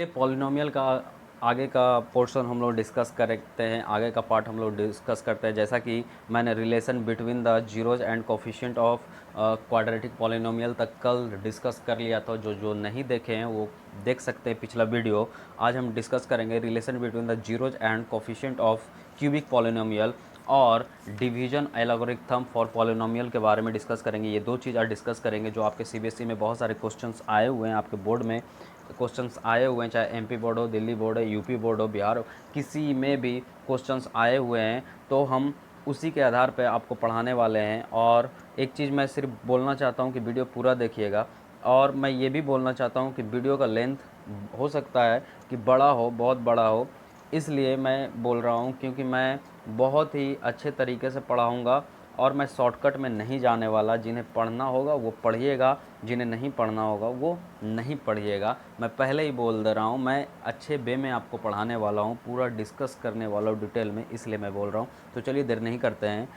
ये पॉलिनोमियल का आगे का पोर्शन हम लोग डिस्कस करते हैं, आगे का पार्ट हम लोग डिस्कस करते हैं। जैसा कि मैंने relation between the zeros and coefficient of quadratic polynomial तक कल डिस्कस कर लिया था। जो जो नहीं देखे हैं वो देख सकते हैं पिछला वीडियो। आज हम डिस्कस करेंगे relation between the zeros and coefficient of cubic polynomial और डिवीजन एल्गोरिथम फॉर पॉलिनोमियल के बारे में डिस्कस करेंगे। ये दो चीज़ आज डिस्कस करेंगे जो आपके सीबीएसई में बहुत सारे क्वेश्चंस आए हुए हैं, आपके बोर्ड में क्वेश्चंस आए हुए हैं, चाहे एमपी बोर्ड हो, दिल्ली बोर्ड है, यूपी बोर्ड हो, बिहार हो, किसी में भी क्वेश्चंस आए हुए हैं तो हम उसी के आधार पर आपको पढ़ाने वाले हैं। और एक चीज़ मैं सिर्फ बोलना चाहता हूँ कि वीडियो पूरा देखिएगा, और मैं ये भी बोलना चाहता हूँ कि वीडियो का लेंथ हो सकता है कि बड़ा हो, बहुत बड़ा हो, इसलिए मैं बोल रहा हूँ क्योंकि मैं बहुत ही अच्छे तरीके से पढ़ाऊँगा और मैं शॉर्टकट में नहीं जाने वाला। जिन्हें पढ़ना होगा वो पढ़िएगा, जिन्हें नहीं पढ़ना होगा वो नहीं पढ़िएगा। मैं पहले ही बोल दे रहा हूँ, मैं अच्छे वे में आपको पढ़ाने वाला हूँ, पूरा डिस्कस करने वाला हूँ डिटेल में, इसलिए मैं बोल रहा हूँ। तो चलिए देर नहीं करते हैं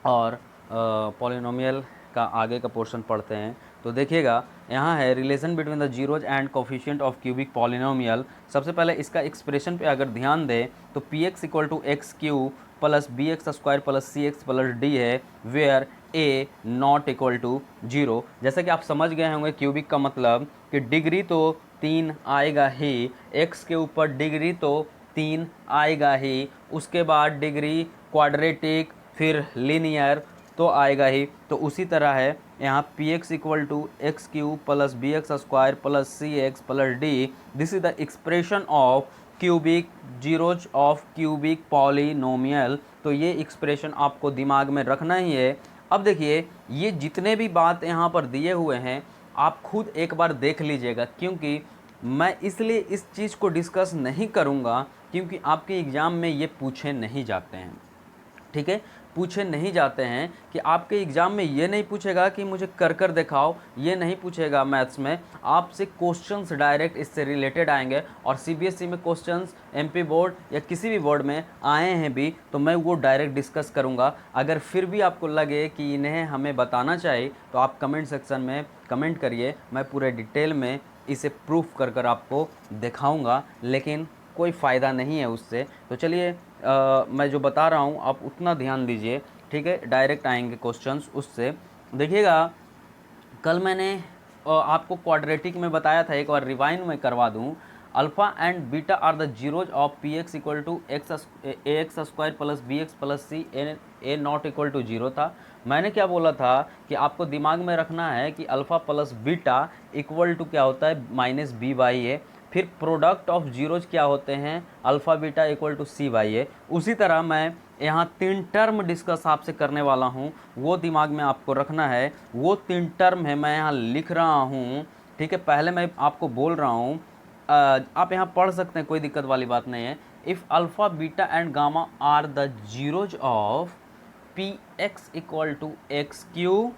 और पॉलिनोमियल का आगे का पोर्शन पढ़ते हैं। तो देखिएगा यहाँ है relation between the zeros and coefficient of cubic polynomial. सबसे पहले इसका एक्सप्रेशन पे अगर ध्यान दें तो p x equal to x cube plus b x square plus c x plus d है, where a not equal to zero. जैसा कि आप समझ गए होंगे क्यूबिक का मतलब कि डिग्री तो 3 आएगा ही, एक्स के ऊपर डिग्री तो 3 आएगा ही, उसके बाद डिग्री क्वाड्रेटिक फिर लीनियर तो आएगा ही। तो उसी तरह है यहाँ p x equal to x cube plus b x square plus c x plus d. This is the expression of cubic zeros of cubic polynomial. तो ये एक्सप्रेशन आपको दिमाग में रखना ही है। अब देखिए ये जितने भी बात यहाँ पर दिए हुए हैं आप खुद एक बार देख लीजिएगा, क्योंकि मैं इसलिए इस चीज़ को डिस्कस नहीं करूँगा क्योंकि आपके एग्ज़ाम में ये पूछे नहीं जाते हैं। ठीक है, पूछे नहीं जाते हैं कि आपके एग्ज़ाम में ये नहीं पूछेगा कि मुझे कर कर दिखाओ, ये नहीं पूछेगा। मैथ्स में आपसे क्वेश्चंस डायरेक्ट इससे रिलेटेड आएंगे, और सीबीएसई में क्वेश्चंस एमपी बोर्ड या किसी भी बोर्ड में आए हैं भी तो मैं वो डायरेक्ट डिस्कस करूँगा। अगर फिर भी आपको लगे कि इन्हें हमें बताना चाहिए तो आप कमेंट सेक्शन में कमेंट करिए, मैं पूरे डिटेल में इसे प्रूफ कर कर आपको दिखाऊँगा, लेकिन कोई फ़ायदा नहीं है उससे। तो चलिए मैं जो बता रहा हूँ आप उतना ध्यान दीजिए, ठीक है। डायरेक्ट आएंगे क्वेश्चंस उससे। देखिएगा कल मैंने आपको क्वाड्रेटिक में बताया था, एक बार रिवाइंड में करवा दूँ। Alpha and beta are the zeros of p x equal to x a x square plus b x plus c a not equal to zero था। मैंने क्या बोला था कि आपको दिमाग में रखना है कि alpha plus beta equal to क्या होता है, माइनस बी वाई है। फिर प्रोडक्ट ऑफ जीरोज क्या होते हैं, alpha beta equal to c by है। उसी तरह मैं यहाँ 3 टर्म डिस्कस आपसे करने वाला हूँ, वो दिमाग में आपको रखना है। वो 3 टर्म है, मैं यहाँ लिख रहा हूँ, ठीक है। पहले मैं आपको बोल रहा हूँ, आप यहाँ पढ़ सकते हैं, कोई दिक्कत वाली बात नहीं है। If alpha beta and gamma are the zeros of p x equal to x cube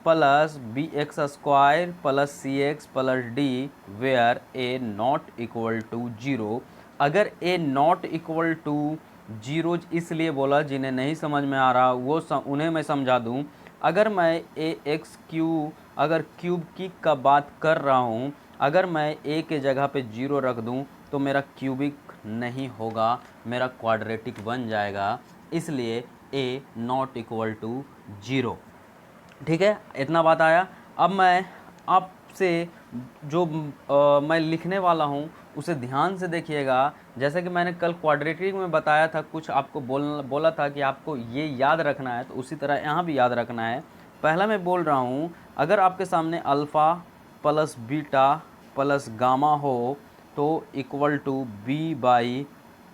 plus b x square plus c x plus d, where a not equal to zero. अगर a not equal to zero इसलिए बोला, जिन्हें नहीं समझ में आ रहा वो उन्हें मैं समझा दूं। अगर मैं ए एक्स क्यू अगर क्यूब की का बात कर रहा हूं, अगर मैं ए के जगह पे जीरो रख दूं तो मेरा क्यूबिक नहीं होगा, मेरा क्वाड्रेटिक बन जाएगा। इसलिए ए नॉट इक्वल टू जीरो, ठीक है। इतना बात आया। अब मैं आपसे जो मैं लिखने वाला हूँ उसे ध्यान से देखिएगा। जैसे कि मैंने कल क्वाड्रेटिक में बताया था, कुछ आपको बोला था कि आपको ये याद रखना है, तो उसी तरह यहाँ भी याद रखना है। पहला मैं बोल रहा हूँ, अगर आपके सामने alpha plus beta plus gamma हो तो equal to be by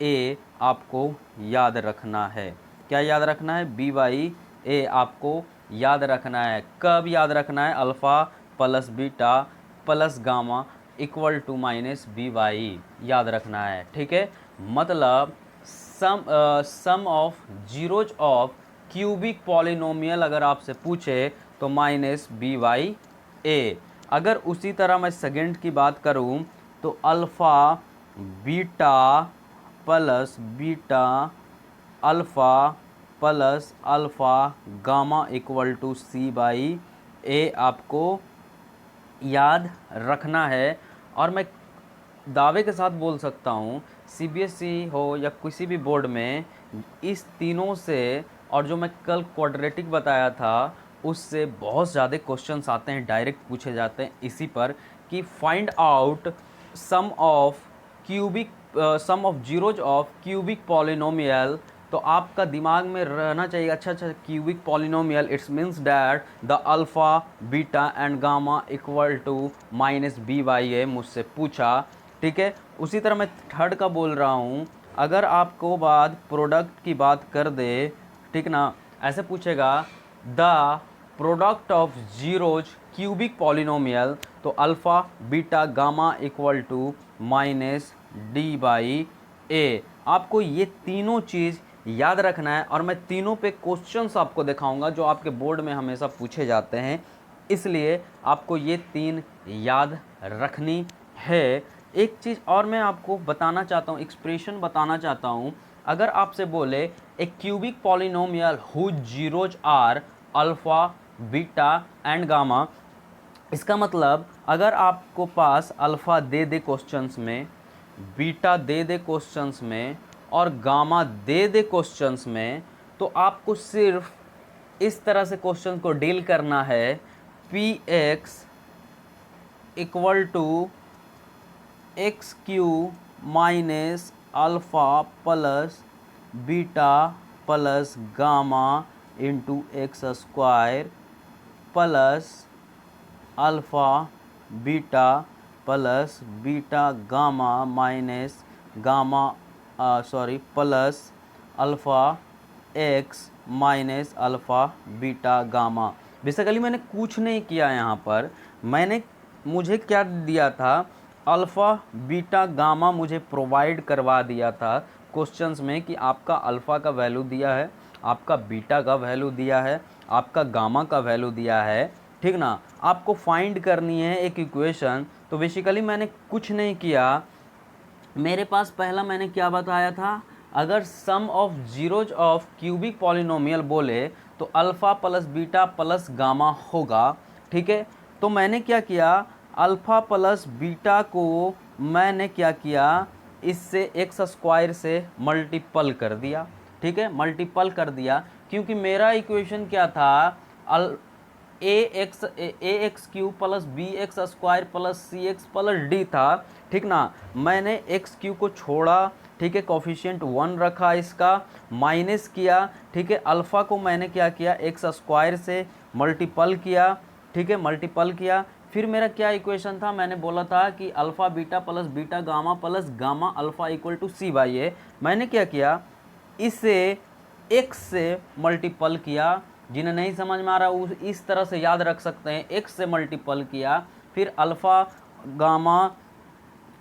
a आपको याद रखना है। क्या याद रखना है, बी बाई ए आपको याद रखना है। कब याद रखना है, alpha plus beta plus gamma equal to minus b by याद रखना है, ठीक है। मतलब sum of zeros of cubic polynomial अगर आपसे पूछे तो माइनस बी वाई ए। अगर उसी तरह मैं सेकंड की बात करूं तो alpha beta plus beta alpha plus alpha gamma equal to c by a आपको याद रखना है। और मैं दावे के साथ बोल सकता हूँ सीबीएसई हो या किसी भी बोर्ड में इस तीनों से, और जो मैं कल क्वाड्रेटिक बताया था उससे बहुत ज़्यादा क्वेश्चंस आते हैं, डायरेक्ट पूछे जाते हैं इसी पर कि find out sum of cubic sum of zeros of cubic polynomial. तो आपका दिमाग में रहना चाहिए अच्छा cubic polynomial it's means that the alpha beta and gamma equal to minus b by a, मुझसे पूछा। ठीक है, उसी तरह मैं थर्ड का बोल रहा हूँ, अगर आपको बात प्रोडक्ट की बात कर दे, ठीक ना, ऐसे पूछेगा the product of zeros cubic polynomial, तो alpha beta gamma equal to minus d by a. आपको ये तीनों चीज़ याद रखना है, और मैं तीनों पे क्वेश्चंस आपको दिखाऊंगा जो आपके बोर्ड में हमेशा पूछे जाते हैं, इसलिए आपको ये तीन याद रखनी है। एक चीज़ और मैं आपको बताना चाहता हूँ, एक्सप्रेशन बताना चाहता हूँ। अगर आपसे बोले a cubic polynomial whose zeros are alpha beta and gamma, इसका मतलब अगर आपको पास अल्फ़ा दे दे क्वेश्चंस में, बीटा दे दे क्वेश्चंस में, और गामा दे दे क्वेश्चंस में, तो आपको सिर्फ इस तरह से क्वेश्चन को डील करना है। P x equal to x cube minus alpha plus beta plus gamma into x square plus alpha beta plus beta gamma minus gamma plus alpha x minus alpha beta gamma. Basically मैंने कुछ नहीं किया यहाँ पर, मैंने मुझे क्या दिया था, अल्फ़ा बीटा गामा मुझे प्रोवाइड करवा दिया था क्वेश्चंस में कि आपका अल्फ़ा का वैल्यू दिया है, आपका बीटा का वैल्यू दिया है, आपका गामा का वैल्यू दिया है, ठीक ना। आपको फाइंड करनी है एक इक्वेशन। तो बेसिकली मैंने कुछ नहीं किया, मेरे पास पहला मैंने क्या बताया था, अगर sum of zeros of cubic polynomial बोले तो alpha plus beta plus gamma होगा। ठीक है, तो मैंने क्या किया, अल्फ़ा प्लस बीटा को मैंने क्या किया, इससे एक्स स्क्वायर से मल्टीपल कर दिया। ठीक है, मल्टीपल कर दिया, क्योंकि मेरा इक्वेशन क्या था, a x cube plus b x square plus c x plus d था। ठीक ना, मैंने एक्स क्यू को छोड़ा, ठीक है, कोफिशिएंट 1 रखा, इसका माइनस किया। ठीक है, अल्फ़ा को मैंने क्या किया, एक्स स्क्वायर से मल्टीपल किया। ठीक है, मल्टीपल किया, फिर मेरा क्या इक्वेशन था, मैंने बोला था कि alpha beta plus gamma alpha equal to c by a. मैंने क्या किया, इसे एक्स से मल्टीपल किया। जिन्हें नहीं समझ में आ रहा उस इस तरह से याद रख सकते हैं, एक्स से मल्टीपल किया, फिर अल्फ़ा गामा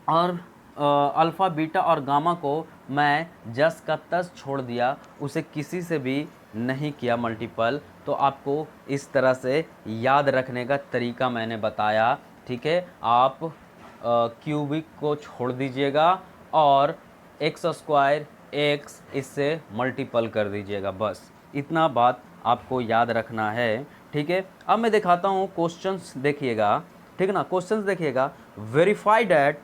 और अल्फ़ा बीटा और गामा को मैं जस का तस छोड़ दिया, उसे किसी से भी नहीं किया मल्टीपल। तो आपको इस तरह से याद रखने का तरीका मैंने बताया। ठीक है, आप क्यूबिक को छोड़ दीजिएगा और एक्स स्क्वायर एक्स इससे मल्टीपल कर दीजिएगा, बस इतना बात आपको याद रखना है। ठीक है, अब मैं दिखाता हूँ क्वेश्चंस, देखिएगा। ठीक ना, क्वेश्चंस देखिएगा, verify that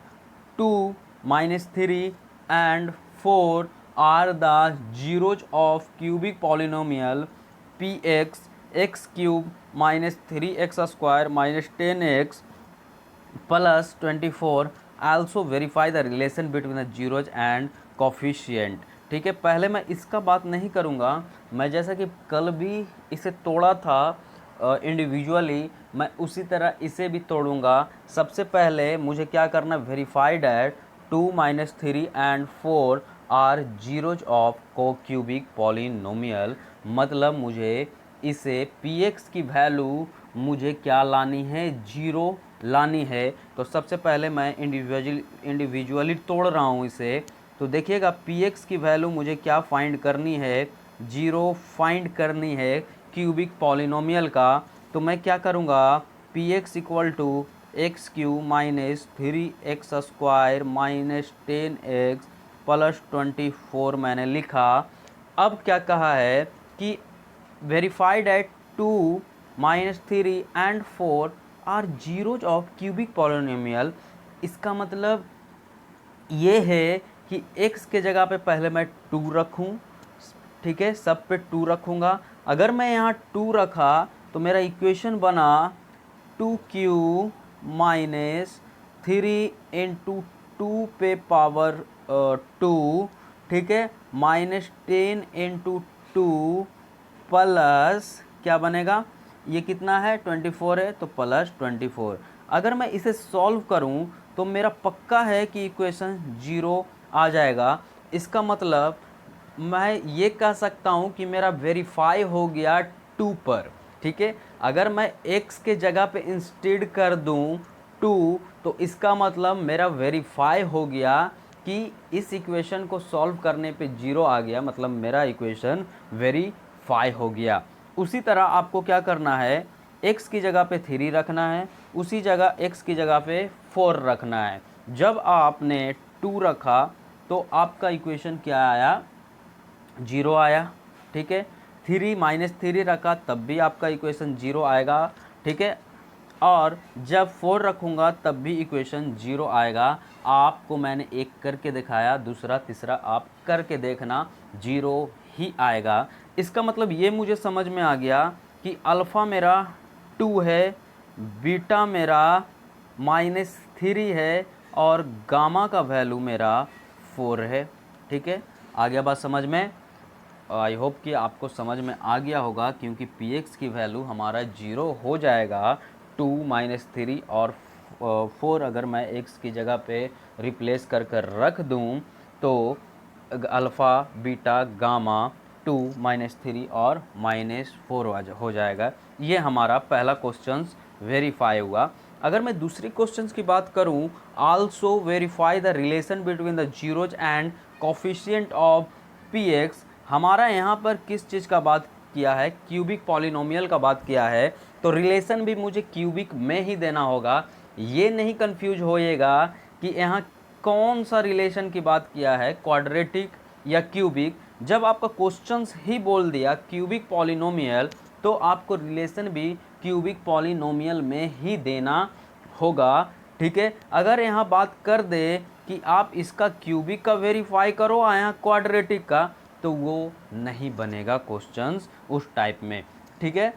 2 minus 3 and 4 are the zeros of cubic polynomial px x cube minus 3x square minus 10x plus 24. Also verify the relation between the zeros and coefficient. ठीक है, पहले मैं इसका बात नहीं करूँगा, मैं जैसा कि कल भी इसे तोड़ा था इंडिविजुअली, मैं उसी तरह इसे भी तोड़ूंगा। सबसे पहले मुझे क्या करना, verified at 2 minus 3 and 4 are zeros of को क्यूबिक पॉलिनोमियल। मतलब मुझे इसे px की वैल्यू मुझे क्या लानी है, जीरो लानी है। तो सबसे पहले मैं इंडिविजुअली तोड़ रहा हूँ इसे। तो देखिएगा px की वैल्यू मुझे क्या फाइंड करनी है, जीरो फाइंड करनी है क्यूबिक पॉलिनोमियल का। तो मैं क्या करूँगा, px equal to x cube minus 3x square minus 10x plus 24 मैंने लिखा। अब क्या कहा है कि verified at 2 minus 3 and 4 are zeros of cubic polynomial. इसका मतलब ये है कि x के जगह पे पहले मैं 2 रखूं, ठीक है, सब पे 2 रखूंगा। अगर मैं यहाँ 2 रखा तो मेरा इक्वेशन बना 2q माइनस 3 इंटू 2 पे पावर 2, ठीक है, माइनस 10 इंटू 2 प्लस क्या बनेगा, ये कितना है 24 है तो प्लस 24। अगर मैं इसे सॉल्व करूं तो मेरा पक्का है कि इक्वेशन 0 आ जाएगा। इसका मतलब मैं ये कह सकता हूँ कि मेरा वेरीफाई हो गया 2 पर, ठीक है। अगर मैं x के जगह पे इंस्टेड कर दूँ 2 तो इसका मतलब मेरा वेरीफाई हो गया कि इस इक्वेशन को सॉल्व करने पे 0 आ गया, मतलब मेरा इक्वेशन वेरीफाई हो गया। उसी तरह आपको क्या करना है, x की जगह पे 3 रखना है, उसी जगह x की जगह पे 4 रखना है। जब आपने 2 रखा तो आपका इक्वेशन क्या आया, 0 आया, ठीक है। 3 माइनस 3 रखा तब भी आपका इक्वेशन 0 आएगा, ठीक है। और जब 4 रखूँगा तब भी इक्वेशन 0 आएगा। आपको मैंने एक करके दिखाया, दूसरा तीसरा आप करके देखना, 0 ही आएगा। इसका मतलब ये मुझे समझ में आ गया कि अल्फ़ा मेरा 2 है, बीटा मेरा -3 है और गामा का वैल्यू मेरा 4 है, ठीक है। आ गया बात समझ में? आई होप कि आपको समझ में आ गया होगा, क्योंकि px की वैल्यू हमारा 0 हो जाएगा 2 -3 और 4 अगर मैं x की जगह पे रिप्लेस कर कर रख दूं तो अल्फ़ा बीटा गामा 2 -3 और -4 हो जाएगा। ये हमारा पहला क्वेश्चन वेरीफाई हुआ। अगर मैं दूसरी क्वेश्चन की बात करूं, also verify the relation between the zeros and coefficient of px, हमारा यहाँ पर किस चीज़ का बात किया है, क्यूबिक पॉलिनोमियल का बात किया है, तो रिलेशन भी मुझे क्यूबिक में ही देना होगा। ये नहीं कंफ्यूज होइएगा कि यहाँ कौन सा रिलेशन की बात किया है, क्वाड्रेटिक या क्यूबिक। जब आपका क्वेश्चंस ही बोल दिया क्यूबिक पॉलिनोमियल तो आपको रिलेशन भी क्यूबिक पॉलिनोमियल में ही देना होगा, ठीक है। अगर यहाँ बात कर दे कि आप इसका क्यूबिक का वेरीफाई करो और यहाँ क्वाड्रेटिक का, तो वो नहीं बनेगा क्वेश्चंस उस टाइप में, ठीक है।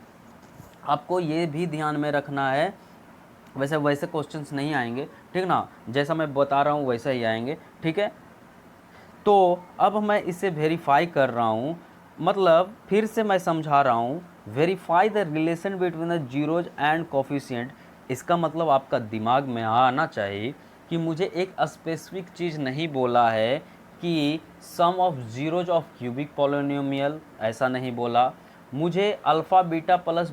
आपको ये भी ध्यान में रखना है, वैसे क्वेश्चंस नहीं आएंगे, ठीक ना, जैसा मैं बता रहा हूँ वैसा ही आएंगे, ठीक है। तो अब मैं इसे वेरीफाई कर रहा हूँ, मतलब फिर से मैं समझा रहा हूँ, verify the relation between the zeros and coefficient. इसका मतलब आपका दिमाग में आना चाहिए कि मुझे एक स्पेसिफिक चीज़ नहीं बोला है कि sum of zeros of cubic polynomial, ऐसा नहीं बोला। मुझे alpha beta plus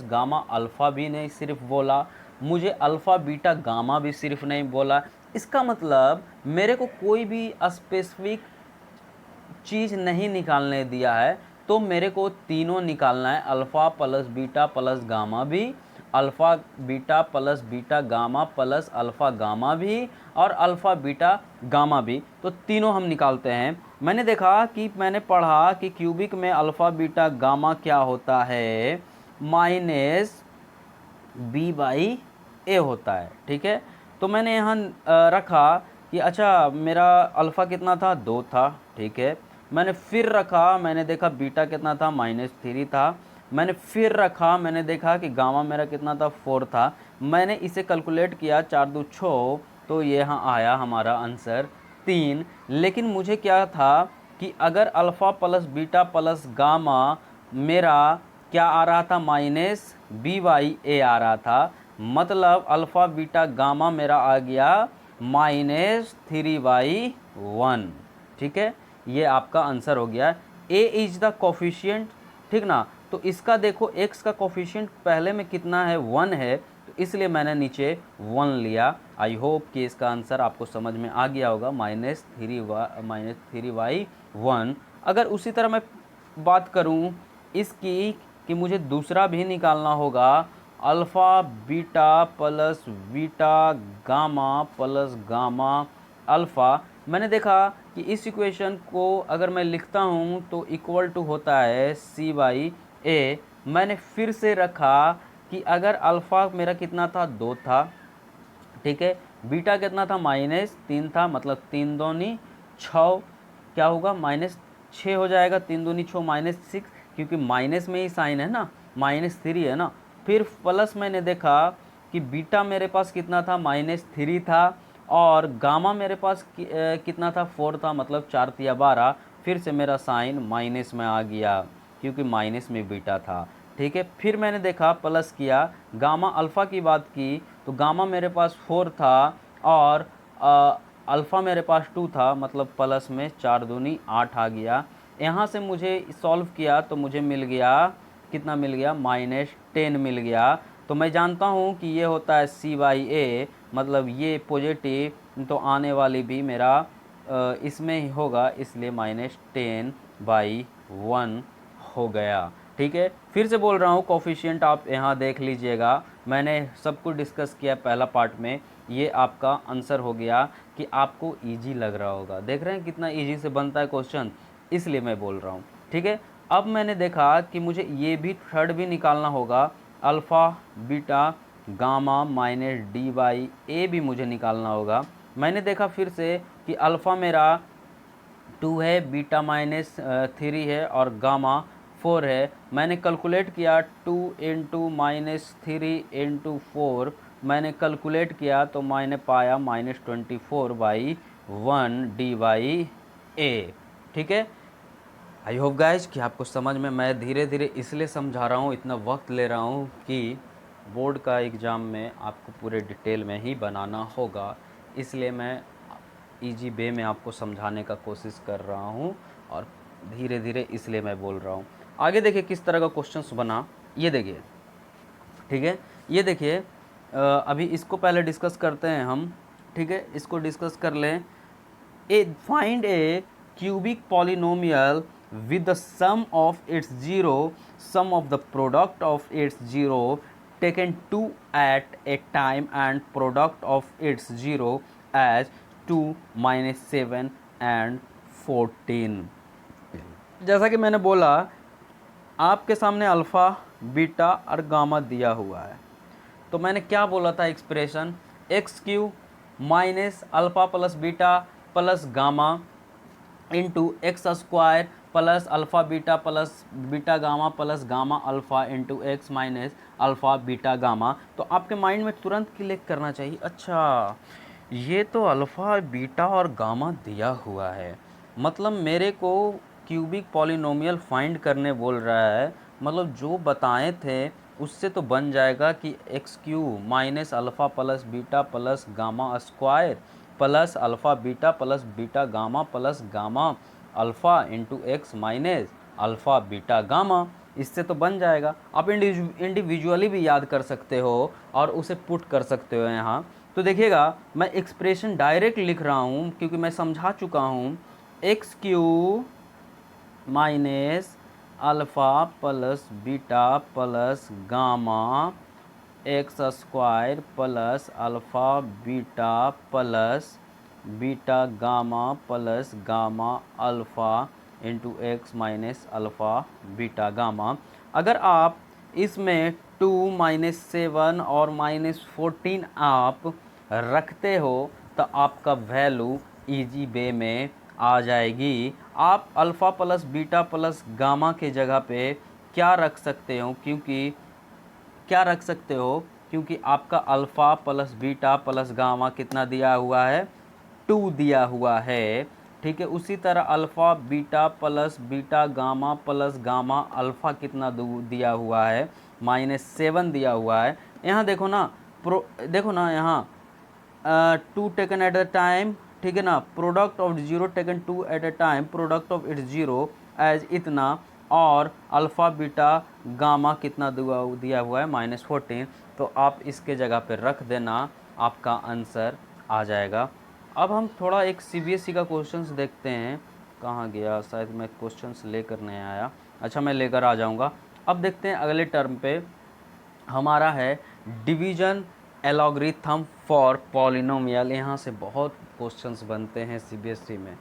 gamma alpha भी नहीं सिर्फ बोला, मुझे अल्फ़ा बीटा गामा भी सिर्फ नहीं बोला। इसका मतलब मेरे को कोई भी स्पेसिफिक चीज़ नहीं निकालने दिया है, तो मेरे को तीनों निकालना है, alpha plus beta plus gamma भी, alpha beta gamma plus alpha gamma भी और अल्फ़ा बीटा गामा भी, तो तीनों हम निकालते हैं। मैंने देखा कि मैंने पढ़ा कि क्यूबिक में अल्फ़ा बीटा गामा क्या होता है, माइनस b/a होता है, ठीक है। तो मैंने यहाँ रखा कि अच्छा मेरा अल्फ़ा कितना था, 2 था, ठीक है। मैंने फिर रखा, मैंने देखा बीटा कितना था, -3 था। मैंने फिर रखा, मैंने देखा कि गामा मेरा कितना था, 4 था। मैंने इसे कैलकुलेट किया, 4 2 6, तो ये यहाँ आया हमारा आंसर 3। लेकिन मुझे क्या था कि अगर alpha plus beta plus gamma मेरा क्या आ रहा था, -b/a आ रहा था, मतलब अल्फ़ा बीटा गामा मेरा आ गया -3/1, ठीक है। ये आपका आंसर हो गया। a इज द कोफिशिएंट, ठीक ना। तो इसका देखो x का कोफिशिएंट पहले में कितना है, 1 है, तो इसलिए मैंने नीचे 1 लिया। आई होप कि इसका आंसर आपको समझ में आ गया होगा, -3/1। अगर उसी तरह मैं बात करूं इसकी कि मुझे दूसरा भी निकालना होगा, alpha beta plus beta gamma plus gamma alpha. मैंने देखा कि इस इक्वेशन को अगर मैं लिखता हूँ तो इक्वल टू होता है c/a। मैंने फिर से रखा कि अगर अल्फ़ा मेरा कितना था, 2 था, ठीक है, बीटा कितना था, -3 था, मतलब 3 दूनी 6, क्या होगा -6 हो जाएगा, 3 दूनी 6 -6, क्योंकि माइनस में ही साइन है ना, -3 है ना। फिर प्लस मैंने देखा कि बीटा मेरे पास कितना था, -3 था, और गामा मेरे पास कितना था, 4 था, मतलब 4 तिया 12। फिर से मेरा साइन माइनस में आ गया क्योंकि माइनस में बीटा था। ठीक है, फिर मैंने देखा प्लस किया, गामा अल्फ़ा की बात की तो गामा मेरे पास 4 था और अल्फ़ा मेरे पास 2 था, मतलब प्लस में 4 दूनी 8 आ गया। यहाँ से मुझे सॉल्व किया तो मुझे मिल गया, कितना मिल गया, -10 मिल गया। तो मैं जानता हूँ कि ये होता है C/A, मतलब ये पॉजिटिव, तो आने वाली भी मेरा इसमें ही होगा, इसलिए -10/1 हो गया। ठीक है, फिर से बोल रहा हूँ, कोफिशिएंट आप यहाँ देख लीजिएगा, मैंने सब कुछ डिस्कस किया पहला पार्ट में। ये आपका आंसर हो गया कि आपको इजी लग रहा होगा। देख रहे हैं कितना इजी से बनता है क्वेश्चन, इसलिए मैं बोल रहा हूँ। ठीक है, अब मैंने देखा कि मुझे ये भी थर्ड भी निकालना होगा, अल्फ़ा बीटा गामा -D/A भी मुझे निकालना होगा। मैंने देखा फिर से कि अल्फ़ा मेरा 2 है, बीटा -3 है और गामा 4 है। मैंने कैलकुलेट किया, 2 इंटू -3 इंटू 4 मैंने कैलकुलेट किया तो मैंने पाया -24/1 D/A। ठीक है, आई होप गाइज कि आपको समझ में, मैं धीरे धीरे इसलिए समझा रहा हूँ, इतना वक्त ले रहा हूँ कि बोर्ड का एग्ज़ाम में आपको पूरे डिटेल में ही बनाना होगा, इसलिए मैं इजी वे में आपको समझाने का कोशिश कर रहा हूँ और धीरे धीरे इसलिए मैं बोल रहा हूँ। आगे देखिए किस तरह का क्वेश्चंस बना, ये देखिए। ठीक है, ये देखिए, अभी इसको पहले डिस्कस करते हैं हम। ठीक है, इसको डिस्कस कर लें। Find a cubic polynomial with the sum of its zero, sum of the product of its zero taken 2 at a time and product of its zero as 2, -7 and 14। जैसा कि मैंने बोला, आपके सामने अल्फ़ा बीटा और gamma दिया हुआ है, तो मैंने क्या बोला था expression, x³ minus alpha plus beta plus gamma into x² plus alpha beta plus beta gamma plus gamma alpha into x minus alpha beta gamma. तो आपके माइंड में तुरंत क्लिक करना चाहिए, अच्छा ये तो अल्फ़ा बीटा और गामा दिया हुआ है, मतलब मेरे को क्यूबिक पॉलिनोमियल फाइंड करने बोल रहा है, मतलब जो बताए थे उससे तो बन जाएगा कि x³ minus alpha plus beta plus gamma square plus alpha beta plus beta gamma plus gamma alpha into x minus alpha beta gamma, इससे तो बन जाएगा। आप इंडिविजुअली भी याद कर सकते हो और उसे पुट कर सकते हो यहाँ। तो देखिएगा, मैं एक्सप्रेशन डायरेक्ट लिख रहा हूँ क्योंकि मैं समझा चुका हूँ, x³ minus alpha plus beta plus gamma x² plus alpha beta plus beta gamma plus gamma alpha into x minus alpha beta gamma. अगर आप इसमें 2, -7 और -14 आप रखते हो तो आपका वैल्यू इजी वे में आ जाएगी। आप alpha plus beta plus gamma के जगह पे क्या रख सकते हो, क्योंकि आपका alpha plus beta plus gamma कितना दिया हुआ है, 2 दिया हुआ है। ठीक है, उसी तरह alpha beta plus beta gamma plus gamma alpha कितना दिया हुआ है, -7 दिया हुआ है। यहाँ देखो ना, देखो ना यहाँ 2 टेकन एट अ टाइम, ठीक है ना, product of zero taken 2 at a time, product of its zero as इतना, और अल्फ़ा बीटा गामा कितना दिया हुआ है, -14। तो आप इसके जगह पर रख देना, आपका आंसर आ जाएगा। अब हम थोड़ा एक CBSE का क्वेश्चंस देखते हैं, कहाँ गया, शायद मैं क्वेश्चंस लेकर नहीं आया, अच्छा मैं लेकर आ जाऊँगा। अब देखते हैं अगले टर्म पे हमारा है डिवीजन एलॉगरिथम फॉर पॉलिनोमियल। यहाँ से बहुत क्वेश्चंस बनते हैं CBSE में,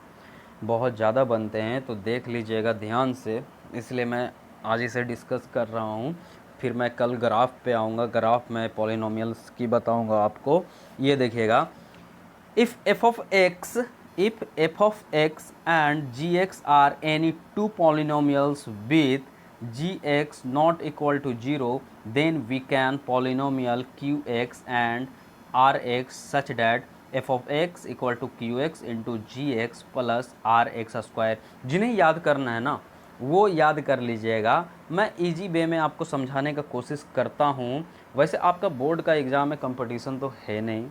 बहुत ज़्यादा बनते हैं, तो देख लीजिएगा ध्यान से, इसलिए मैं आज इसे डिस्कस कर रहा हूँ। फिर मैं कल ग्राफ पे आऊँगा, ग्राफ में पॉलिनोमियल्स की बताऊँगा आपको। ये देखिएगा, if f of x and gx are any two polynomials with gx not equal to 0, then we can polynomial qx and rx such that f of x equal to qx into gx plus rx square. जिन्हें याद करना है ना वो याद कर लीजिएगा, मैं इजी वे में आपको समझाने का कोशिश करता हूँ। वैसे आपका बोर्ड का एग्ज़ाम है, कंपटीशन तो है नहीं,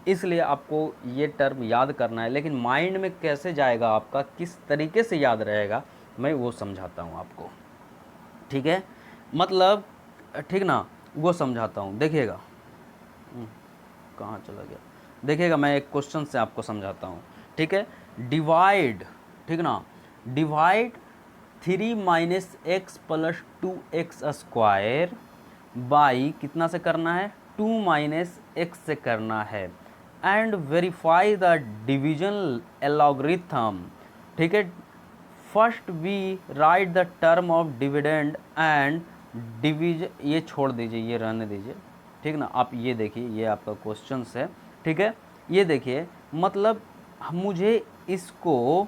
इसलिए आपको ये टर्म याद करना है, लेकिन माइंड में कैसे जाएगा आपका, किस तरीके से याद रहेगा, मैं वो समझाता हूँ आपको। ठीक है, मतलब ठीक ना, वो समझाता हूँ। देखिएगा कहाँ चला गया, देखिएगा मैं एक क्वेश्चन से आपको समझाता हूँ। ठीक है, डिवाइड, ठीक ना, divide 3 minus x plus 2x square by कितना से करना है, 2 माइनस एक्स से करना है, and verify the division algorithm. ठीक है, first we write the term of dividend and division, ये छोड़ दीजिए, ये रहने दीजिए। ठीक ना, आप ये देखिए, ये आपका क्वेश्चन है। ठीक है, ये देखिए, मतलब मुझे इसको,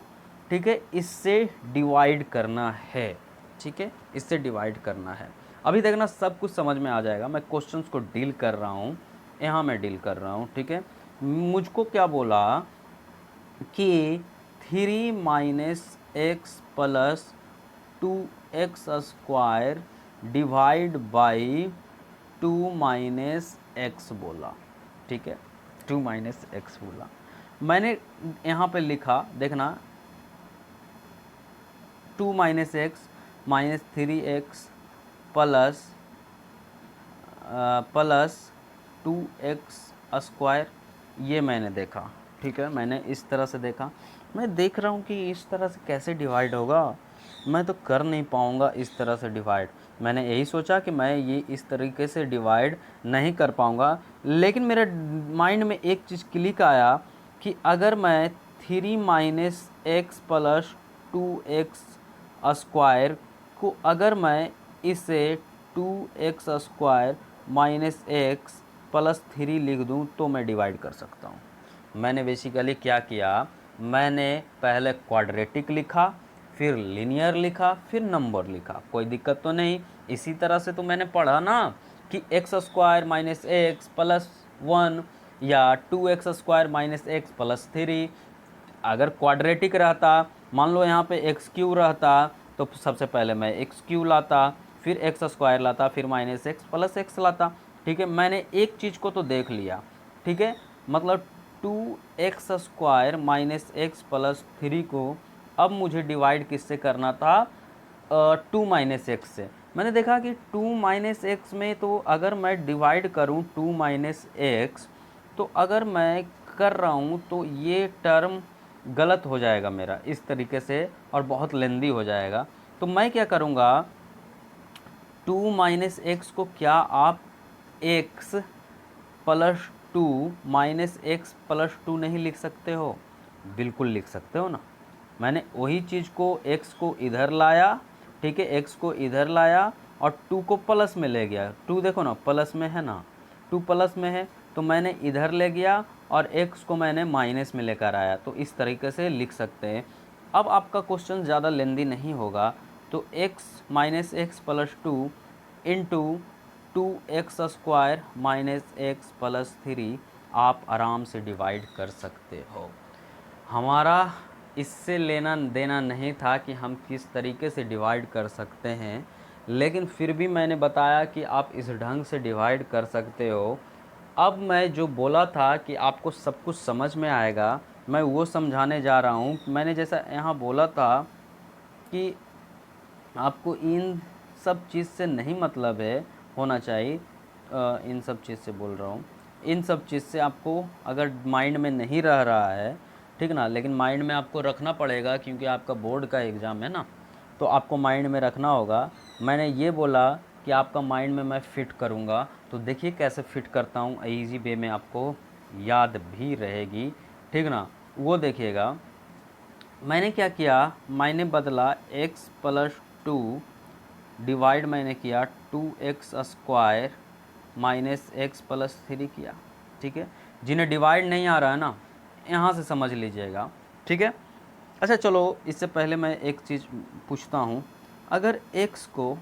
ठीक है, इससे डिवाइड करना है। ठीक है, इससे डिवाइड करना है। अभी देखना सब कुछ समझ में आ जाएगा, मैं क्वेश्चंस को डील कर रहा हूँ, यहाँ मैं डील कर रहा हूँ। ठीक है, मुझको क्या बोला कि 3 minus x plus 2x square divide by 2 minus x बोला। ठीक है, 2 माइनस एक्स बोला, मैंने यहाँ पे लिखा, देखना 2 minus x minus 3x plus plus 2x square, ये मैंने देखा। ठीक है, मैंने इस तरह से देखा, मैं देख रहा हूँ कि इस तरह से कैसे डिवाइड होगा, मैं तो कर नहीं पाऊँगा इस तरह से डिवाइड। मैंने यही सोचा कि मैं ये इस तरीके से डिवाइड नहीं कर पाऊँगा, लेकिन मेरे माइंड में एक चीज़ क्लिक आया कि अगर मैं 3 minus x plus 2x square को अगर मैं इसे 2x square minus x plus 3 लिख दूं तो मैं डिवाइड कर सकता हूं। मैंने बेसिकली क्या किया, मैंने पहले क्वाड्रेटिक लिखा, फिर लीनियर लिखा, फिर नंबर लिखा, कोई दिक्कत तो नहीं। इसी तरह से तो मैंने पढ़ा ना कि x square minus x plus 1 या 2x square minus x plus 3। अगर क्वाड्रेटिक रहता, मान लो यहाँ पे एक्स क्यू रहता, तो सबसे पहले मैं एक्स क्यू लाता, फिर एक्स स्क्वायर लाता, फिर माइनस एक्स प्लस एक्स लाता। ठीक है, मैंने एक चीज़ को तो देख लिया। ठीक है, मतलब 2x square minus x plus 3 को अब मुझे डिवाइड किससे करना था, 2 माइनस एक्स से। मैंने देखा कि 2 माइनस एक्स में तो अगर मैं डिवाइड करूँ 2 माइनस एक्स, तो अगर मैं कर रहा हूँ तो ये टर्म गलत हो जाएगा मेरा इस तरीके से, और बहुत लेंदी हो जाएगा। तो मैं क्या करूँगा, 2 माइनस एक्स को क्या आप x plus 2 minus x plus 2 नहीं लिख सकते हो? बिल्कुल लिख सकते हो ना। मैंने वही चीज़ को x को इधर लाया, ठीक है, x को इधर लाया और 2 को प्लस में ले गया। 2 देखो ना प्लस में है ना, 2 प्लस में है, तो मैंने इधर ले गया और x को मैंने माइनस में लेकर आया। तो इस तरीके से लिख सकते हैं। अब आपका क्वेश्चन ज़्यादा लेंदी नहीं होगा, तो x minus x plus 2 into 2x square minus x plus 3 आप आराम से डिवाइड कर सकते हो। हमारा इससे लेना देना नहीं था कि हम किस तरीके से डिवाइड कर सकते हैं, लेकिन फिर भी मैंने बताया कि आप इस ढंग से डिवाइड कर सकते हो। अब मैं जो बोला था कि आपको सब कुछ समझ में आएगा, मैं वो समझाने जा रहा हूँ। मैंने जैसा यहाँ बोला था कि आपको इन सब चीज़ से नहीं मतलब है, होना चाहिए, इन सब चीज़ से बोल रहा हूँ, इन सब चीज़ से आपको अगर माइंड में नहीं रह रहा है, ठीक ना, लेकिन माइंड में आपको रखना पड़ेगा क्योंकि आपका बोर्ड का एग्ज़ाम है ना, तो आपको माइंड में रखना होगा। मैंने ये बोला कि आपका माइंड में मैं फ़िट करूँगा, तो देखिए कैसे फ़िट करता हूँ, ईजी वे में आपको याद भी रहेगी, ठीक ना, वो देखिएगा। मैंने क्या किया, मैंने बदला x प्लस 2 डिवाइड मैंने किया 2x square minus x plus 3 किया। ठीक है, जिन्हें डिवाइड नहीं आ रहा है ना, यहाँ से समझ लीजिएगा, ठीक है। अच्छा चलो, इससे पहले मैं एक चीज़ पूछता हूँ, अगर x को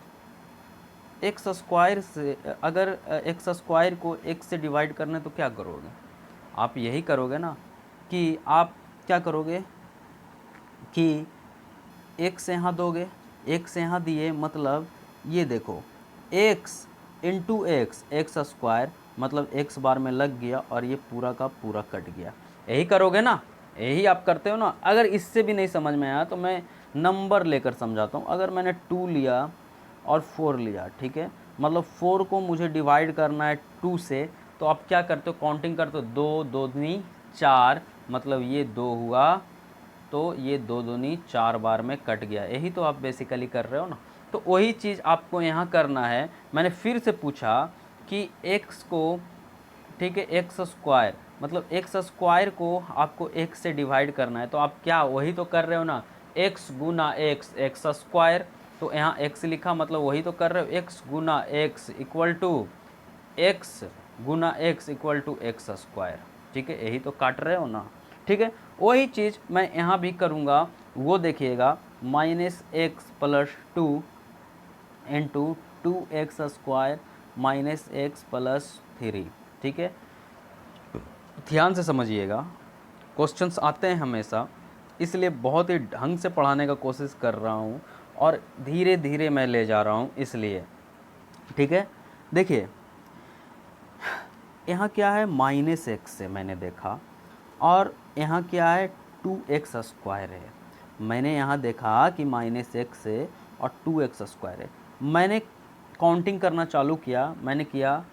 एक्स स्क्वायर से, अगर एक्स स्क्वायर को x से डिवाइड करना है तो क्या करोगे? आप यही करोगे ना कि आप क्या करोगे कि x यहाँ दोगे, x यहाँ दिए, मतलब ये देखो x इंटू एक्स स्क्वायर, मतलब x बार में लग गया और ये पूरा का पूरा कट गया। यही करोगे ना, यही आप करते हो ना। अगर इससे भी नहीं समझ में आया तो मैं नंबर लेकर समझाता हूँ। अगर मैंने 2 लिया और 4 लिया, ठीक है, मतलब 4 को मुझे डिवाइड करना है 2 से, तो आप क्या करते हो, काउंटिंग करते हो, 2 2 दूनी 4, मतलब ये 2 हुआ, तो ये 2 दूनी 4 बार में कट गया। यही तो आप बेसिकली कर रहे हो ना। तो वही चीज़ आपको यहाँ करना है। मैंने फिर से पूछा कि x को, ठीक है, एक्स स्क्वायर, मतलब एक्स स्क्वायर को आपको x से डिवाइड करना है, तो आप क्या वही तो कर रहे हो ना, x गुना एक्स स्क्वायर। तो यहाँ x लिखा, मतलब वही तो कर रहे हो, x गुना एक्स इक्वल टू एक्स गुना x equal to x square, ठीक है, यही तो काट रहे हो ना, ठीक है। वही चीज़ मैं यहाँ भी करूँगा, वो देखिएगा, minus x plus 2 into 2x square minus x plus 3, ठीक है। ध्यान से समझिएगा, क्वेश्चंस आते हैं हमेशा, इसलिए बहुत ही ढंग से पढ़ाने का कोशिश कर रहा हूँ और धीरे धीरे मैं ले जा रहा हूँ, इसलिए, ठीक है। देखिए यहाँ क्या है, माइनस एक्स से मैंने देखा, और यहाँ क्या है, 2x स्क्वायर है। मैंने यहाँ देखा कि माइनस एक्स है और 2x स्क्वायर है। मैंने काउंटिंग करना चालू किया, मैंने किया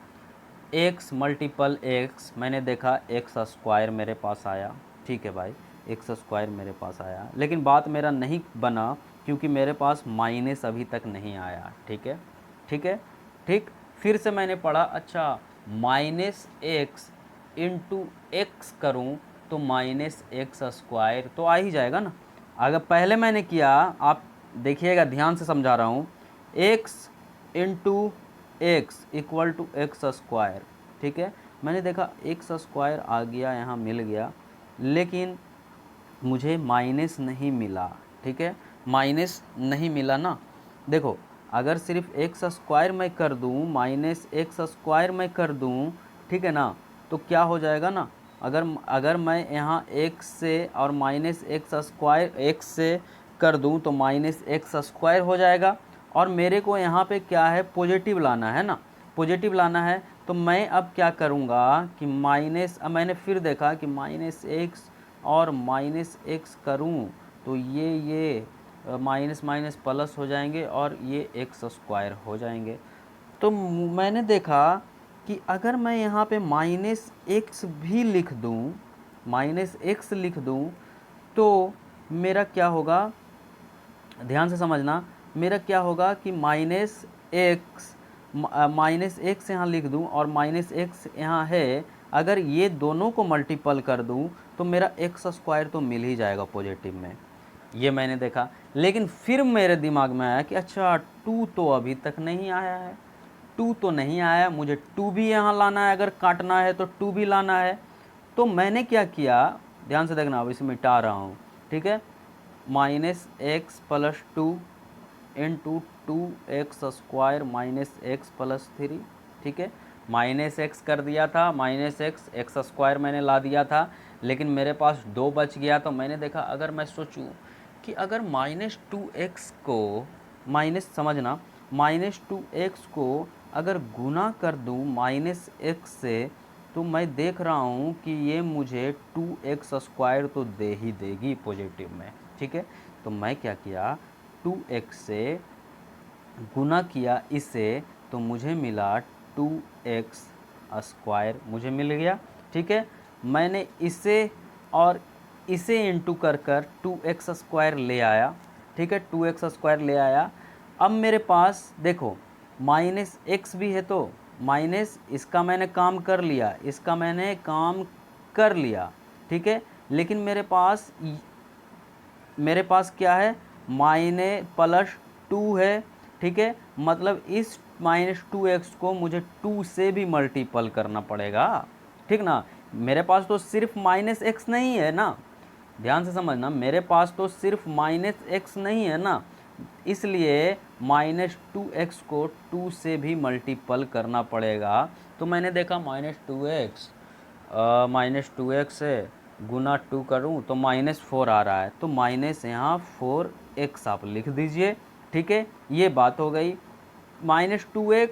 x मल्टीपल x, मैंने देखा एक्स स्क्वायर मेरे पास आया, ठीक है भाई, एक्स स्क्वायर मेरे पास आया, लेकिन बात मेरा नहीं बना क्योंकि मेरे पास माइनस अभी तक नहीं आया, ठीक है, ठीक है, ठीक। फिर से मैंने पढ़ा, अच्छा माइनस एक्स इंटू एक्स करूँ तो माइनस एक्स स्क्वायर तो आ ही जाएगा ना। अगर पहले मैंने किया, आप देखिएगा, ध्यान से समझा रहा हूँ, x into x equal to x square, ठीक है, मैंने देखा एक्स स्क्वायर आ गया, यहाँ मिल गया, लेकिन मुझे माइनस नहीं मिला, ठीक है, माइनस नहीं मिला ना। देखो अगर सिर्फ एक्स स्क्वायर मैं कर दूँ, माइनस एक्स स्क्वायर मैं कर दूँ, ठीक है ना, तो क्या हो जाएगा ना, अगर मैं यहाँ एक्स से और माइनस एक्स स्क्वायर एक्स से कर दूँ तो माइनस एक्स स्क्वायर हो जाएगा, और मेरे को यहाँ पे क्या है, पॉजिटिव लाना है ना, पॉजिटिव लाना है। तो मैं अब क्या करूँगा कि माइनस, अब मैंने फिर देखा कि माइनस एक्स और माइनस एक्स करूँ तो ये माइनस माइनस प्लस हो जाएंगे और ये एक्स स्क्वायर हो जाएंगे। तो मैंने देखा कि अगर मैं यहाँ पे माइनस एक्स भी लिख दूँ, माइनस एक्स लिख दूँ, तो मेरा क्या होगा, ध्यान से समझना, मेरा क्या होगा कि माइनस एक्स यहाँ लिख दूँ और माइनस एक्स यहाँ है, अगर ये दोनों को मल्टीपल कर दूँ तो मेरा एक्स स्क्वायर तो मिल ही जाएगा पॉजिटिव में। ये मैंने देखा, लेकिन फिर मेरे दिमाग में आया कि अच्छा 2 तो अभी तक नहीं आया है, 2 तो नहीं आया, मुझे 2 भी यहाँ लाना है, अगर काटना है तो 2 भी लाना है। तो मैंने क्या किया, ध्यान से देखना, अब इसे मिटा रहा हूँ, ठीक है, minus x plus 2 into 2x square minus x plus 3, ठीक है, माइनस एक्स कर दिया था, माइनस एक्स स्क्वायर मैंने ला दिया था, लेकिन मेरे पास 2 बच गया। तो मैंने देखा, अगर मैं सोचूं कि अगर माइनस 2x को, माइनस समझना, माइनस 2x को अगर गुना कर दूं माइनस एक्स से, तो मैं देख रहा हूं कि ये मुझे 2x स्क्वायर तो दे ही देगी पॉजिटिव में, ठीक है। तो मैं क्या किया, 2x से गुना किया इसे, तो मुझे मिला 2x स्क्वायर मुझे मिल गया, ठीक है। मैंने इसे और इसे इंटू कर 2x स्क्वायर ले आया, ठीक है, 2x स्क्वायर ले आया। अब मेरे पास देखो माइनस एक्स भी है, तो माइनस इसका मैंने काम कर लिया, इसका मैंने काम कर लिया, ठीक है, लेकिन मेरे पास क्या है, माइनस प्लस 2 है, ठीक है, मतलब इस माइनस 2x को मुझे 2 से भी मल्टीपल करना पड़ेगा, ठीक ना, मेरे पास तो सिर्फ माइनस एक्स नहीं है ना, ध्यान से समझना, मेरे पास तो सिर्फ माइनस एक्स नहीं है ना, इसलिए माइनस टू एक्स को 2 से भी मल्टीपल करना पड़ेगा। तो मैंने देखा माइनस टू एक्स से गुना 2 करूँ तो -4 आ रहा है, तो माइनस यहाँ 4x आप लिख दीजिए। ठीक है, ये बात हो गई। -2x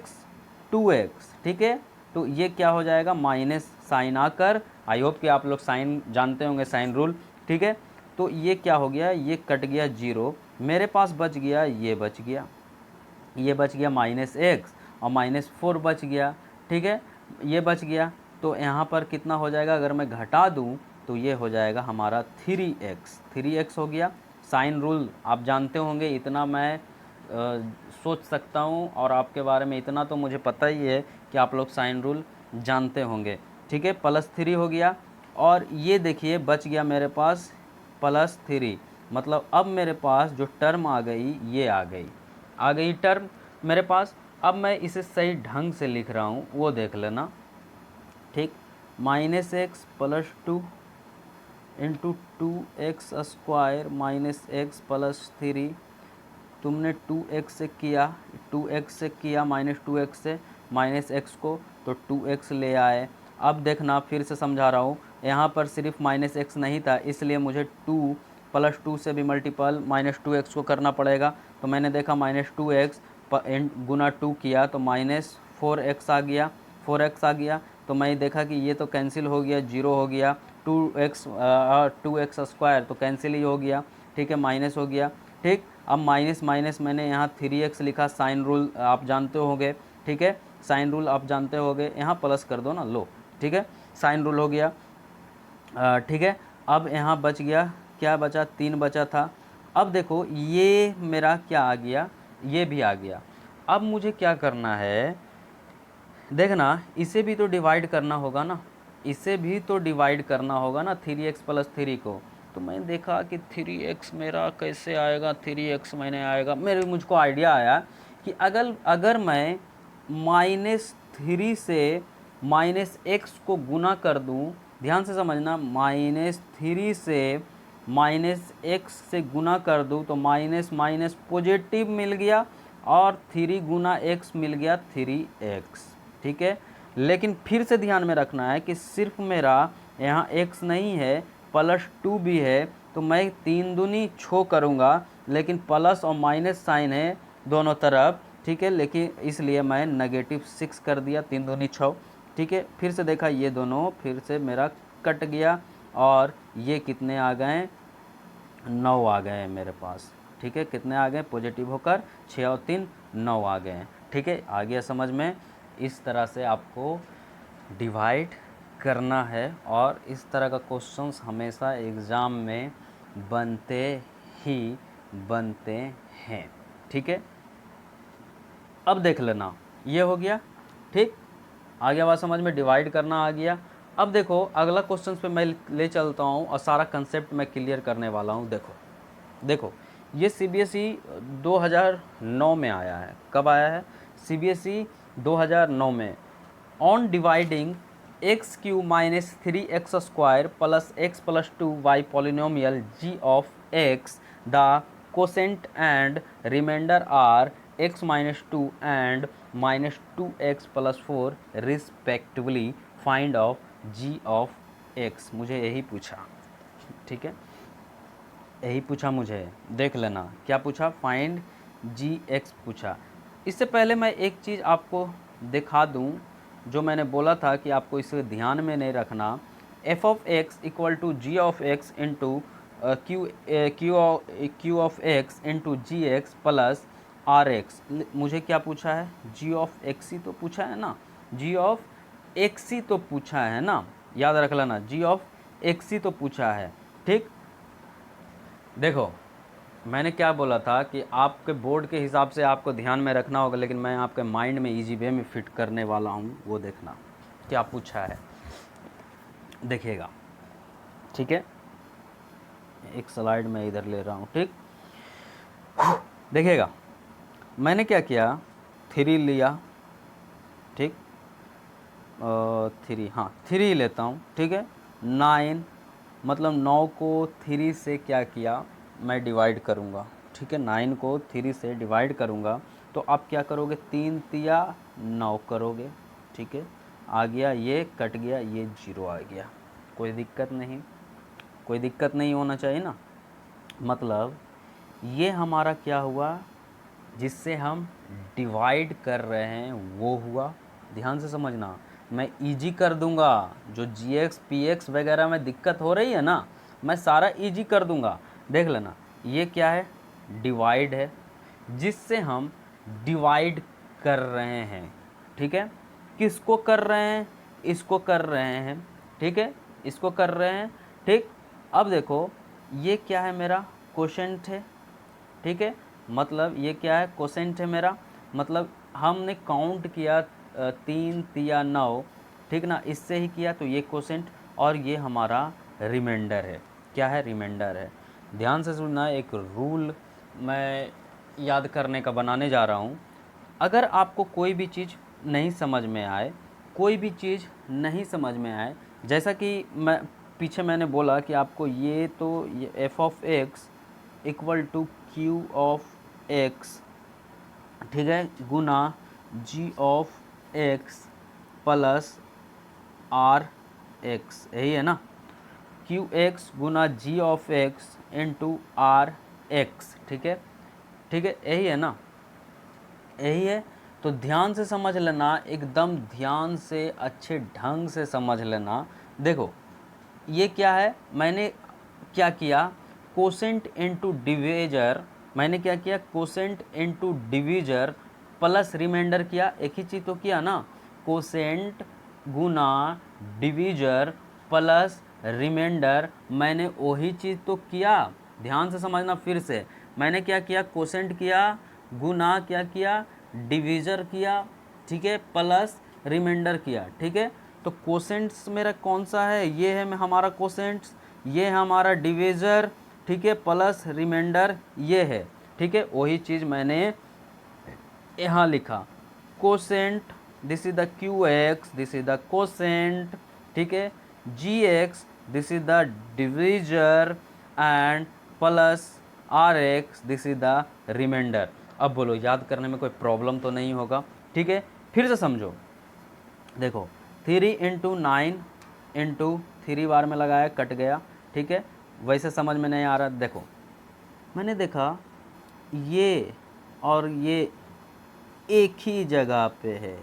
2x, ठीक है, तो ये क्या हो जाएगा, माइनस साइन आकर, आई होप कि आप लोग साइन जानते होंगे, साइन रूल। ठीक है, तो ये क्या हो गया, ये कट गया 0, मेरे पास बच गया, ये बच गया, ये बच गया -x और -4 बच गया। ठीक है, ये बच गया, तो यहाँ पर कितना हो जाएगा, अगर मैं घटा दूँ तो ये हो जाएगा हमारा 3x हो गया। साइन रूल आप जानते होंगे, इतना मैं सोच सकता हूँ, और आपके बारे में इतना तो मुझे पता ही है कि आप लोग साइन रूल जानते होंगे। ठीक है, +3 हो गया, और ये देखिए बच गया मेरे पास +3, मतलब अब मेरे पास जो टर्म आ गई, ये आ गई टर्म मेरे पास। अब मैं इसे सही ढंग से लिख रहा हूँ, वो देख लेना। ठीक, -x + 2 इंटू 2x² -x + 3, तुमने 2x से किया, -2x से -x को, तो 2x ले आए। अब देखना, फिर से समझा रहा हूँ, यहाँ पर सिर्फ -x नहीं था, इसलिए मुझे 2 + 2 से भी मल्टीपल -2x को करना पड़ेगा। तो मैंने देखा -2x गुना 2 किया तो -4x आ गया, 4x आ गया, तो मैं देखा कि ये तो कैंसिल हो गया, 0 हो गया, 2x² तो कैंसिल ही हो गया। ठीक है, माइनस हो गया। ठीक, अब माइनस माइनस मैंने यहाँ 3x लिखा, साइन रूल आप जानते होंगे। ठीक है, साइन रूल आप जानते होंगे, यहाँ प्लस कर दो ना, लो। ठीक है, साइन रूल हो गया। ठीक है, अब यहाँ बच गया, क्या बचा, 3 बचा था। अब देखो ये मेरा क्या आ गया, ये भी आ गया। अब मुझे क्या करना है, देखना, इसे भी तो डिवाइड करना होगा ना, इसे भी तो डिवाइड करना होगा ना 3x + 3 को। तो मैंने देखा कि 3x मेरा कैसे आएगा, 3x मैंने आएगा, मुझको आइडिया आया कि अगर मैं -3 से -x को गुना कर दूं, ध्यान से समझना, -3 से -x से गुना कर दूं तो माइनस माइनस पॉजिटिव मिल गया, और 3 गुना x मिल गया 3x। ठीक है, लेकिन फिर से ध्यान में रखना है कि सिर्फ मेरा यहाँ x नहीं है, +2 भी है, तो मैं 3 दूनी 6 करूँगा, लेकिन प्लस और माइनस साइन है दोनों तरफ। ठीक है, लेकिन इसलिए मैं -6 कर दिया, 3 दूनी 6। ठीक है, फिर से देखा, ये दोनों फिर से मेरा कट गया, और ये कितने आ गए, 9 आ गए मेरे पास। ठीक है, कितने आ गए, पॉजिटिव होकर 6 और 3 9 आ गए। ठीक है, आ गया समझ में। इस तरह से आपको डिवाइड करना है, और इस तरह का क्वेश्चंस हमेशा एग्ज़ाम में बनते ही बनते हैं। ठीक है, अब देख लेना, ये हो गया। ठीक, आ गया बात समझ में, डिवाइड करना आ गया। अब देखो अगला क्वेश्चन पे मैं ले चलता हूँ, और सारा कंसेप्ट मैं क्लियर करने वाला हूँ। देखो ये CBSE 2009 में आया है। कब आया है, CBSE 2009 में। On dividing x³ - 3x² + x + 2y polynomial g of x, the quotient and remainder are x - 2 and -2x + 4 respectively, find of g of x। मुझे यही पूछा। ठीक है, यही पूछा मुझे, देख लेना क्या पूछा, फाइंड gx पूछा। इससे पहले मैं एक चीज़ आपको दिखा दूं, जो मैंने बोला था कि आपको इसे ध्यान में नहीं रखना। f of x = g of x into q of x into g x plus r x. मुझे क्या पूछा है, g of x ही तो पूछा है ना, g of x ही तो पूछा है ना, याद रख लेना, g of x ही तो पूछा है। ठीक, देखो मैंने क्या बोला था कि आपके बोर्ड के हिसाब से आपको ध्यान में रखना होगा, लेकिन मैं आपके माइंड में इजी वे में फिट करने वाला हूँ। वो देखना क्या पूछा है, देखिएगा। ठीक है, एक स्लाइड में इधर ले रहा हूँ। ठीक, देखिएगा मैंने क्या किया, 3 लिया। ठीक, 3, हाँ 3 लेता हूँ, ठीक है। 9 मतलब 9 को 3 से क्या किया, मैं डिवाइड करूँगा, ठीक है। 9 को 3 से डिवाइड करूँगा तो आप क्या करोगे, 3 तिया 9 करोगे, ठीक है। आ गया, ये कट गया, ये 0 आ गया, कोई दिक्कत नहीं, कोई दिक्कत नहीं होना चाहिए ना। मतलब ये हमारा क्या हुआ, जिससे हम डिवाइड कर रहे हैं वो हुआ। ध्यान से समझना, मैं इजी कर दूंगा, जो gx px वगैरह में दिक्कत हो रही है ना, मैं सारा इजी कर दूंगा। देख लेना, ये क्या है, डिवाइड है, जिससे हम डिवाइड कर रहे हैं, ठीक है। किसको कर रहे हैं, इसको कर रहे हैं, ठीक है, इसको कर रहे हैं, ठीक। अब देखो ये क्या है, मेरा कोशेंट है, ठीक है। मतलब ये क्या है, कोसेंट है मेरा। मतलब हमने काउंट किया 3 तिया 9, ठीक ना, इससे ही किया, तो ये कोसेंट और ये हमारा रिमाइंडर है। क्या है, रिमाइंडर है। ध्यान से सुनना, एक रूल मैं याद करने का बनाने जा रहा हूँ। अगर आपको कोई भी चीज़ नहीं समझ में आए, कोई भी चीज़ नहीं समझ में आए, जैसा कि मैंने बोला कि आपको ये तो ये f of x equal to q of x, ठीक है, गुना g of x plus r x, यही है ना। क्यू एक्स गुना g of x into r x, ठीक है, ठीक है, यही है ना, यही है। तो ध्यान से समझ लेना, एकदम ध्यान से अच्छे ढंग से समझ लेना। देखो ये क्या है, मैंने क्या किया, कोसेंट इनटू डिवीजर, मैंने क्या किया, quotient into divisor plus remainder किया, एक ही चीज़ तो किया ना, कोसेंट गुना डिवीजर प्लस रिमाइंडर, मैंने वही चीज़ तो किया। ध्यान से समझना, फिर से मैंने क्या किया, कोसेंट किया, गुना क्या किया, डिवीजर किया, ठीक है, प्लस रिमाइंडर किया, ठीक है। तो कोसेंट्स मेरा कौन सा है, ये है हमारा कोसेंट्स, ये है हमारा डिवीजर, ठीक है, प्लस रिमाइंडर ये है, ठीक है। वही चीज़ मैंने यहाँ लिखा, quotient, this is the q x, this is the quotient, ठीक है, g x, this is the divisor and plus r x, this is the remainder. अब बोलो, याद करने में कोई प्रॉब्लम तो नहीं होगा, ठीक है। फिर से समझो, देखो 3 इंटू 9 इंटू 3 बार में लगाया, कट गया, ठीक है। वैसे समझ में नहीं आ रहा, देखो मैंने देखा ये और ये एक ही जगह पे है,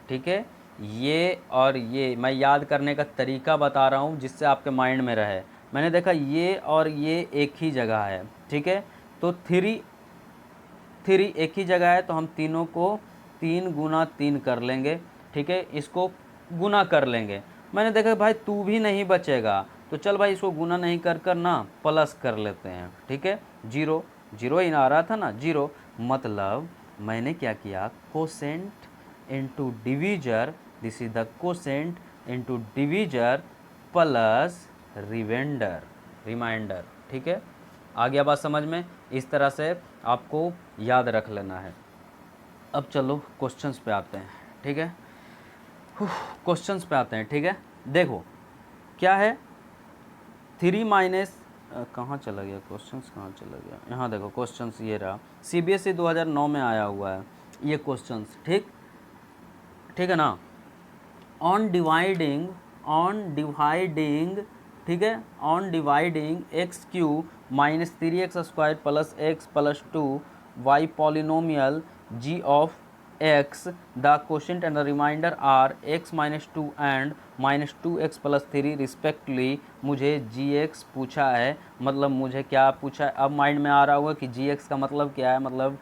ठीक है। ये और ये मैं याद करने का तरीका बता रहा हूँ जिससे आपके माइंड में रहे। मैंने देखा ये और ये एक ही जगह है, ठीक है। तो 3 एक ही जगह है, तो हम तीनों को 3 गुना 3 कर लेंगे, ठीक है, इसको गुना कर लेंगे। मैंने देखा भाई तू भी नहीं बचेगा, तो चल भाई इसको गुना नहीं कर कर ना प्लस कर लेते हैं, ठीक है। 0 0 ही आ रहा था ना, 0। मतलब मैंने क्या किया, quotient into divisor, this is the quotient into divisor plus remainder, ठीक है। आ गया बात समझ में, इस तरह से आपको याद रख लेना है। अब चलो क्वेश्चंस पे आते हैं, ठीक है, क्वेश्चंस पे आते हैं, ठीक है। देखो क्या है, 3 माइनस, कहाँ चला गया क्वेश्चंस, कहाँ चला गया, यहाँ देखो क्वेश्चंस ये रहा, CBSE 2009 में आया हुआ है ये क्वेश्चंस, ठीक, ठीक है ना। ऑन डिवाइडिंग, ठीक है, on dividing x cube minus 3x square plus x plus 2 by polynomial g of x, the quotient and the remainder are x minus 2 and minus 2x plus 3 respectively. मुझे gx पूछा है, मतलब मुझे क्या पूछा है, अब माइंड में आ रहा होगा कि gx का मतलब क्या है, मतलब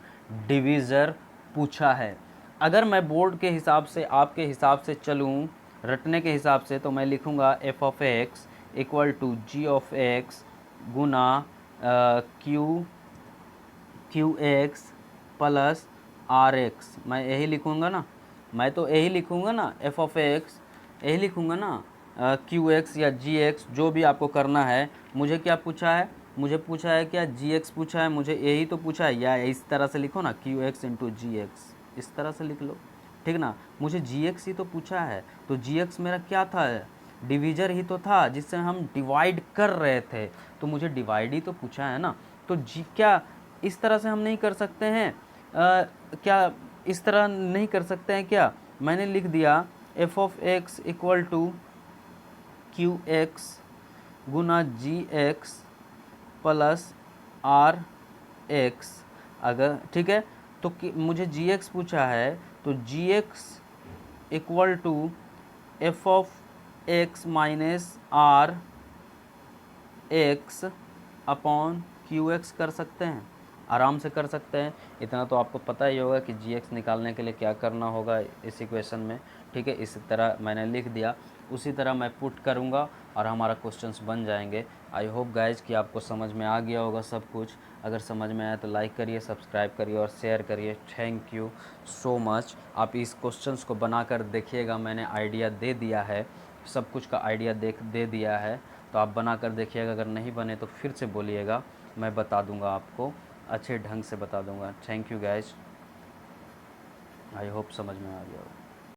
डिवीज़र पूछा है। अगर मैं बोर्ड के हिसाब से, आपके हिसाब से चलूँ, रटने के हिसाब से, तो मैं लिखूँगा f of x equal to g of x गुना q x plus r x, मैं यही लिखूँगा ना, मैं तो यही लिखूँगा ना, एफ ऑफ एक्स यही लिखूँगा ना, क्यू एक्स या जी एक्स, जो भी आपको करना है। मुझे क्या पूछा है, मुझे पूछा है क्या, जी एक्स पूछा है, मुझे यही तो पूछा है, या इस तरह से लिखो ना, q x into g x, इस तरह से लिख लो, ठीक ना। मुझे जी ही तो पूछा है, तो जी मेरा क्या था, डिवीजर ही तो था जिससे हम डिवाइड कर रहे थे, तो मुझे डिवाइड ही तो पूछा है ना। तो जी क्या इस तरह से हम नहीं कर सकते हैं, क्या इस तरह नहीं कर सकते हैं क्या, मैंने लिख दिया f of x equal to q x गुना g x plus r x, अगर ठीक है तो मुझे जी एक्स पूछा है, तो g x equal to f of x minus r x upon q x कर सकते हैं, आराम से कर सकते हैं। इतना तो आपको पता ही होगा कि जी एक्स निकालने के लिए क्या करना होगा इस इक्वेशन में, ठीक है। इसी तरह मैंने लिख दिया, उसी तरह मैं पुट करूँगा और हमारा क्वेश्चंस बन जाएंगे। आई होप गाइज कि आपको समझ में आ गया होगा सब कुछ। अगर समझ में आया तो लाइक करिए, सब्सक्राइब करिए और शेयर करिए। Thank you so much. आप इस क्वेश्चंस को बनाकर देखिएगा, मैंने आइडिया दे दिया है, सब कुछ का आइडिया दे दिया है, तो आप बना कर देखिएगा। अगर नहीं बने तो फिर से बोलिएगा, मैं बता दूंगा आपको, अच्छे ढंग से बता दूंगा। Thank you guys, I hope समझ में आ गया हो।